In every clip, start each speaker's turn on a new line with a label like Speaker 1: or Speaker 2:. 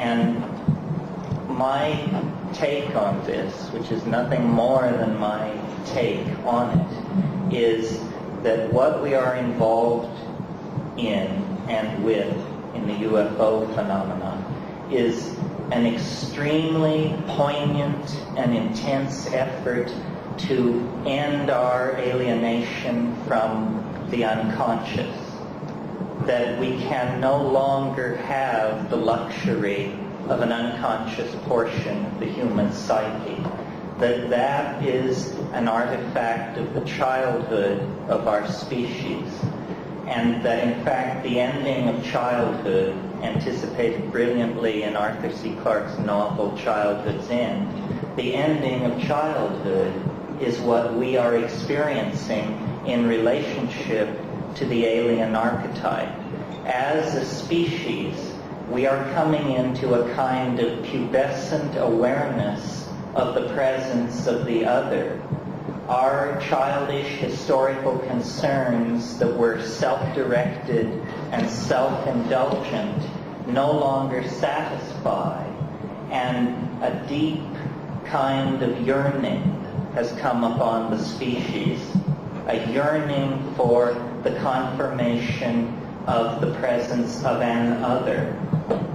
Speaker 1: And my take on this, which is nothing more than my take on it, is that what we are involved in and with in the UFO phenomenon is an extremely poignant and intense effort to end our alienation from the unconscious. That we can no longer have the luxury of an unconscious portion of the human psyche. That is an artifact of the childhood of our species. And that in fact the ending of childhood, anticipated brilliantly in Arthur C. Clarke's novel Childhood's End, the ending of childhood is what we are experiencing in relationship to the alien archetype. As a species, we are coming into a kind of pubescent awareness of the presence of the other. Our childish historical concerns that were self-directed and self-indulgent no longer satisfy, and a deep kind of yearning has come upon the species, a yearning for the confirmation of the presence of an other.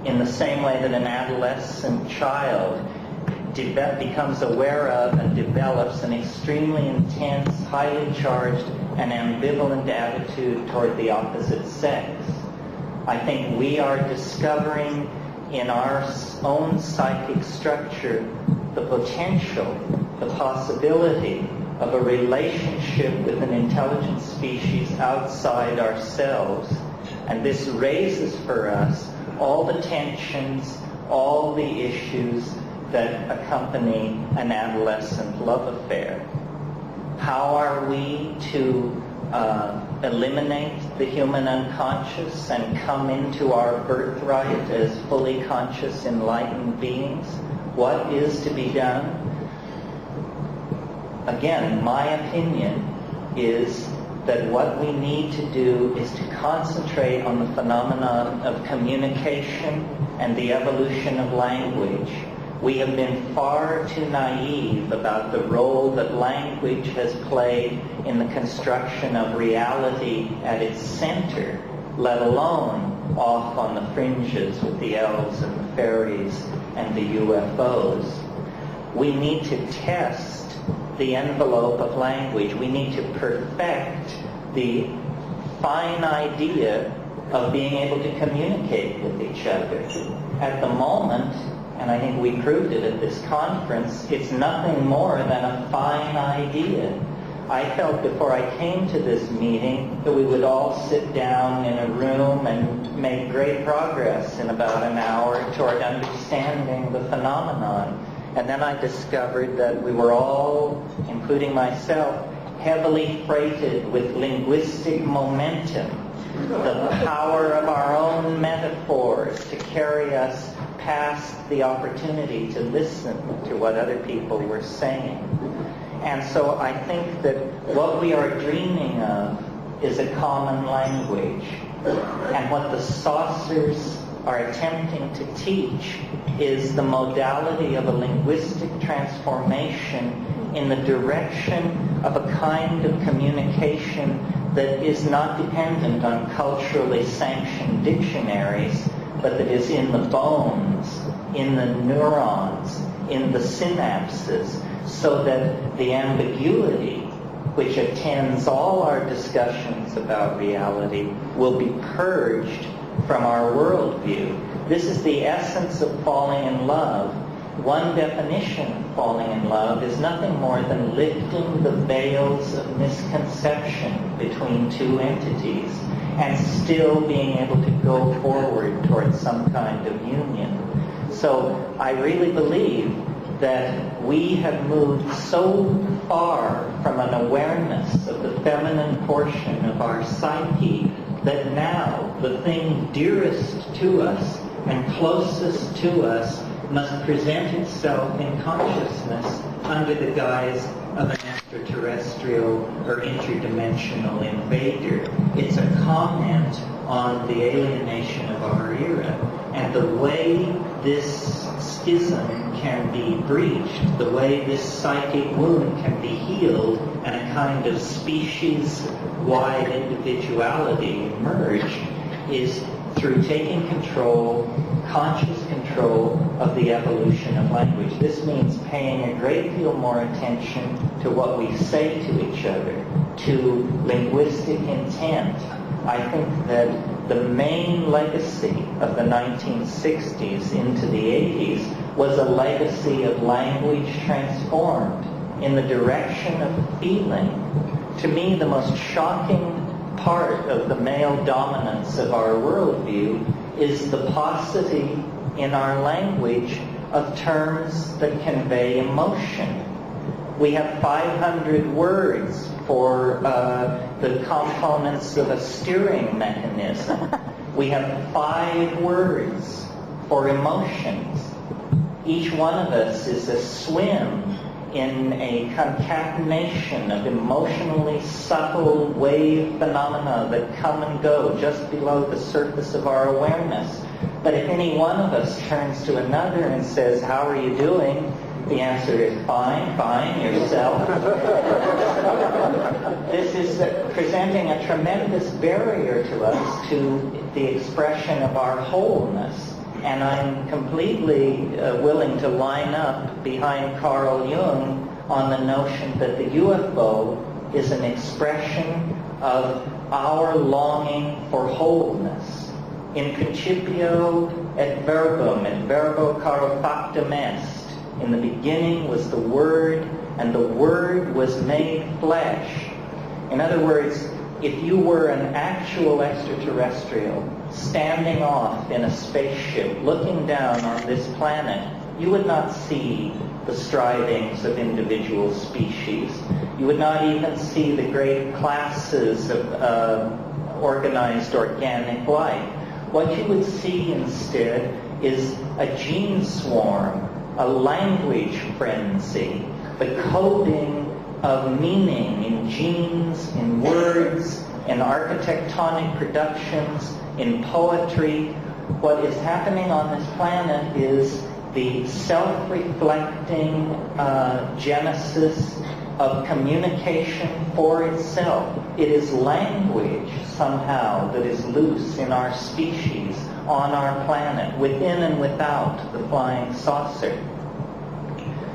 Speaker 1: In the same way that an adolescent child becomes aware of and develops an extremely intense, highly charged, and ambivalent attitude toward the opposite sex. I think we are discovering in our own psychic structure the potential, the possibility of a relationship with an intelligent species outside ourselves. And this raises for us all the tensions, all the issues that accompany an adolescent love affair. How are we to eliminate the human unconscious and come into our birthright as fully conscious, enlightened beings? What is to be done? Again, my opinion is that what we need to do is to concentrate on the phenomenon of communication and the evolution of language. We have been far too naive about the role that language has played in the construction of reality at its center, let alone off on the fringes with the elves and the fairies and the UFOs. We need to test the envelope of language. We need to perfect the fine idea of being able to communicate with each other. At the moment, and I think we proved it at this conference, it's nothing more than a fine idea. I felt before I came to this meeting that we would all sit down in a room and make great progress in about an hour toward understanding the phenomenon. And then I discovered that we were all, including myself, heavily freighted with linguistic momentum, the power of our own metaphors to carry us past the opportunity to listen to what other people were saying. And so I think that what we are dreaming of is a common language. And what the saucers are attempting to teach is the modality of a linguistic transformation in the direction of a kind of communication that is not dependent on culturally sanctioned dictionaries, but that is in the bones, in the neurons, in the synapses, so that the ambiguity which attends all our discussions about reality will be purged from our worldview. This is the essence of falling in love. One definition of falling in love is nothing more than lifting the veils of misconception between two entities and still being able to go forward towards some kind of union. So I really believe that we have moved so far from an awareness of the feminine portion of our psyche that now the thing dearest to us and closest to us must present itself in consciousness under the guise of an extraterrestrial or interdimensional invader. It's a comment on the alienation of our era. And the way this schism can be breached, the way this psychic wound can be healed, and a kind of species-wide individuality emerge is through taking control, conscious control of the evolution of language. This means paying a great deal more attention to what we say to each other, to linguistic intent. I think that the main legacy of the 1960s into the 80s was a legacy of language transformed in the direction of feeling. To me, the most shocking part of the male dominance of our worldview is the paucity in our language of terms that convey emotion. We have 500 words for the components of a steering mechanism. We have 5 words for emotions. Each one of us is a swim in a concatenation of emotionally subtle wave phenomena that come and go just below the surface of our awareness. But if any one of us turns to another and says, "How are you doing?" the answer is, "Fine, fine, yourself." This is presenting a tremendous barrier to us to the expression of our wholeness. And I'm completely willing to line up behind Carl Jung on the notion that the UFO is an expression of our longing for wholeness. In principio et verbo caro factum est. In the beginning was the Word, and the Word was made flesh. In other words, if you were an actual extraterrestrial standing off in a spaceship looking down on this planet, you would not see the strivings of individual species. You would not even see the great classes of organized organic life. What you would see instead is a gene swarm, a language frenzy, the coding of meaning in genes, in words, in architectonic productions, in poetry. What is happening on this planet is the self-reflecting genesis of communication for itself. It is language somehow that is loose in our species, on our planet, within and without the flying saucer.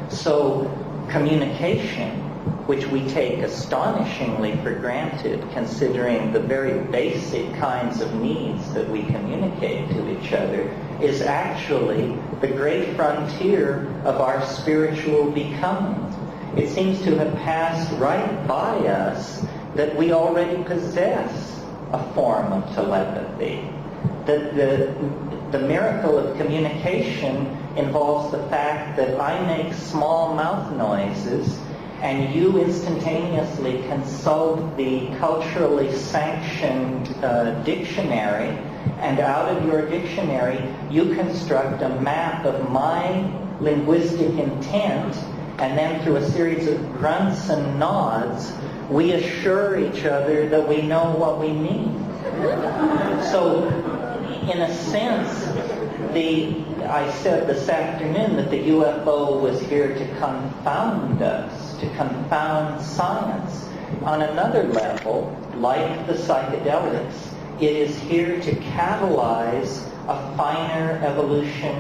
Speaker 1: So communication, which we take astonishingly for granted, considering the very basic kinds of needs that we communicate to each other, is actually the great frontier of our spiritual becoming. It seems to have passed right by us that we already possess a form of telepathy. That the miracle of communication involves the fact that I make small mouth noises and you instantaneously consult the culturally sanctioned dictionary, and out of your dictionary you construct a map of my linguistic intent, and then through a series of grunts and nods we assure each other that we know what we mean. So in a sense, I said this afternoon that the UFO was here to confound us, to confound science. On another level, like the psychedelics, it is here to catalyze a finer evolution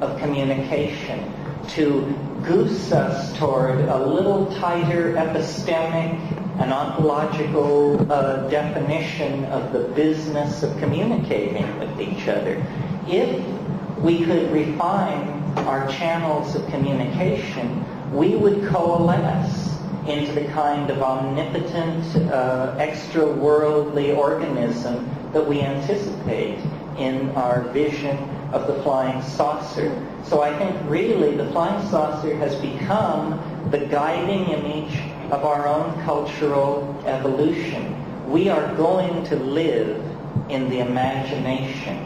Speaker 1: of communication, to goose us toward a little tighter epistemic and ontological definition of the business of communicating with each other. If we could refine our channels of communication, we would coalesce into the kind of omnipotent, extra-worldly organism that we anticipate in our vision of the flying saucer. So I think really the flying saucer has become the guiding image of our own cultural evolution. We are going to live in the imagination.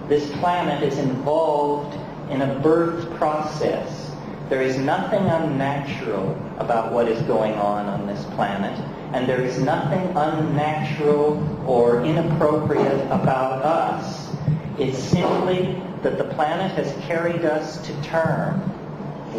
Speaker 1: This planet is involved in a birth process. There is nothing unnatural about what is going on this planet, and there is nothing unnatural or inappropriate about us. It's simply that the planet has carried us to term.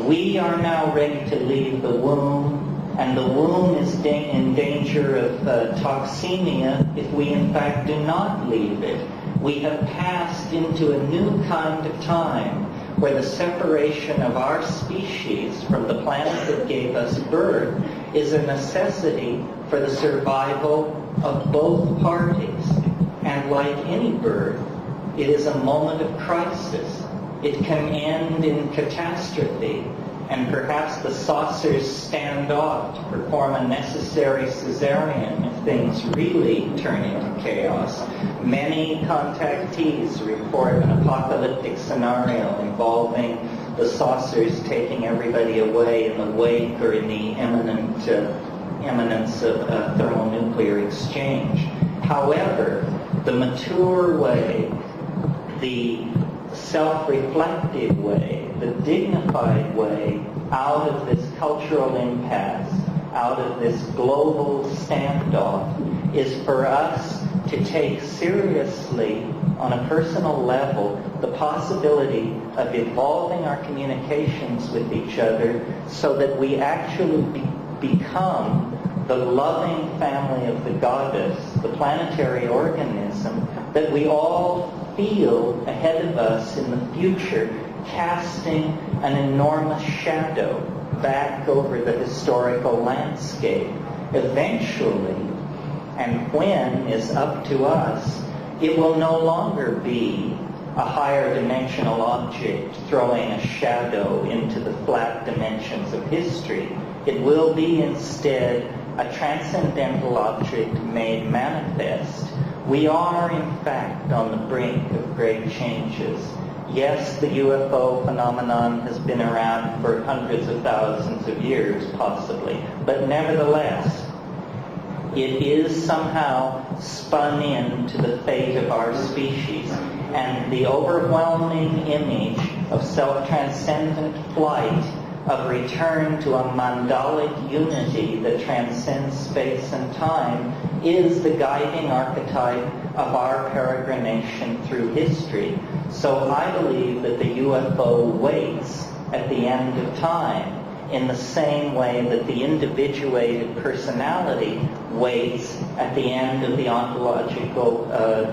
Speaker 1: We are now ready to leave the womb, and the womb is in danger of toxemia if we in fact do not leave it. We have passed into a new kind of time where the separation of our species from the planet that gave us birth is a necessity for the survival of both parties. And like any birth, it is a moment of crisis. It can end in catastrophe, and perhaps the saucers stand off to perform a necessary cesarean if things really turn into chaos. Many contactees report an apocalyptic scenario involving the saucers taking everybody away in the wake or in the imminence of a thermonuclear exchange. However, the mature way, the self-reflective way, the dignified way out of this cultural impasse, out of this global standoff, is for us to take seriously on a personal level the possibility of evolving our communications with each other so that we actually become the loving family of the goddess, the planetary organism that we all feel ahead of us in the future, casting an enormous shadow back over the historical landscape. Eventually, and when is up to us, it will no longer be a higher dimensional object throwing a shadow into the flat dimensions of history. It will be instead a transcendental object made manifest. We are, in fact, on the brink of great changes. Yes, the UFO phenomenon has been around for hundreds of thousands of years, possibly, but nevertheless, it is somehow spun into the fate of our species. And the overwhelming image of self-transcendent flight, of return to a mandalic unity that transcends space and time, is the guiding archetype of our peregrination through history. So I believe that the UFO waits at the end of time in the same way that the individuated personality waits at the end of the ontological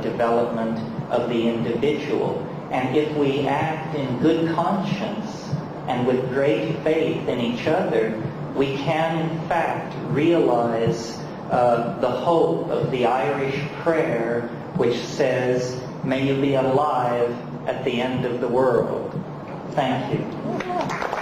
Speaker 1: development of the individual. And if we act in good conscience and with great faith in each other, we can in fact realize the hope of the Irish prayer, which says, "May you be alive at the end of the world." Thank you.